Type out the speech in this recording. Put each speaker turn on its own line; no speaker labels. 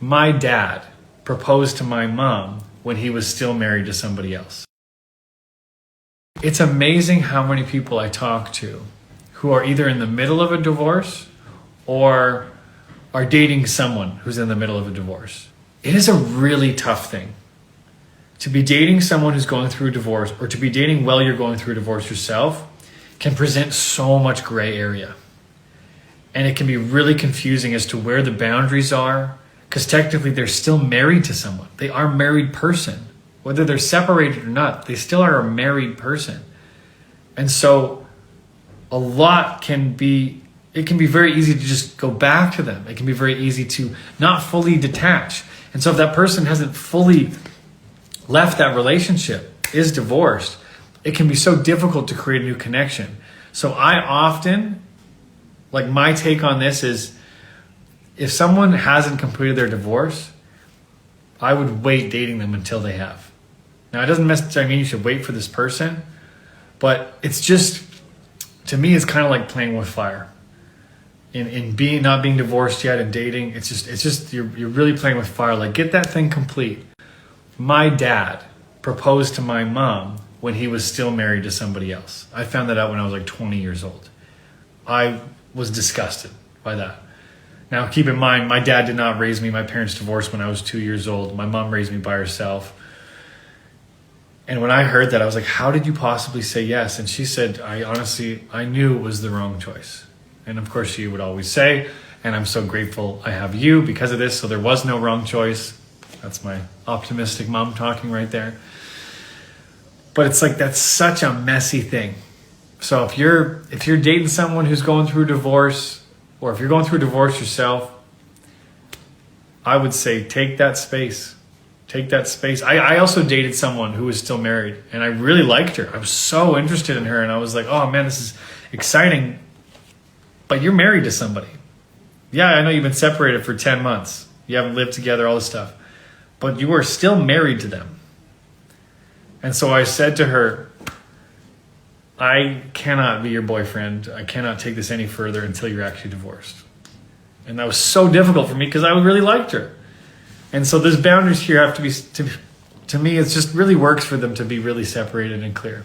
My dad proposed to my mom when he was still married to somebody else. It's amazing how many people I talk to who are either in the middle of a divorce or are dating someone who's in the middle of a divorce. It is a really tough thing to be dating someone who's going through a divorce, or to be dating while you're going through a divorce yourself can present so much gray area. And it can be really confusing as to where the boundaries are, because technically they're still married to someone. They are a married person. Whether they're separated or not, they still are a married person. And so it can be very easy to just go back to them. It can be very easy to not fully detach. And so if that person hasn't fully left that relationship, is divorced, it can be so difficult to create a new connection. So I often, my take on this is, if someone hasn't completed their divorce, I would wait dating them until they have. Now, it doesn't necessarily mean you should wait for this person, but it's just, to me, it's kind of like playing with fire. In not being divorced yet and dating, it's just you're really playing with fire. Get that thing complete. My dad proposed to my mom when he was still married to somebody else. I found that out when I was 20 years old. I was disgusted by that. Now, keep in mind, my dad did not raise me. My parents divorced when I was 2 years old. My mom raised me by herself. And when I heard that, I was like, how did you possibly say yes? And she said, I knew it was the wrong choice. And of course, she would always say, and I'm so grateful I have you because of this, so there was no wrong choice. That's my optimistic mom talking right there. But it's that's such a messy thing. So if you're dating someone who's going through a divorce, or if you're going through a divorce yourself, I would say take that space. Take that space. I also dated someone who was still married, and I really liked her. I was so interested in her, and I was like, oh man, this is exciting. But you're married to somebody. Yeah, I know you've been separated for 10 months. You haven't lived together, all this stuff. But you are still married to them. And so I said to her, I cannot be your boyfriend. I cannot take this any further until you're actually divorced. And that was so difficult for me because I really liked her. And so those boundaries here have to be, to me, it just really works for them to be really separated and clear.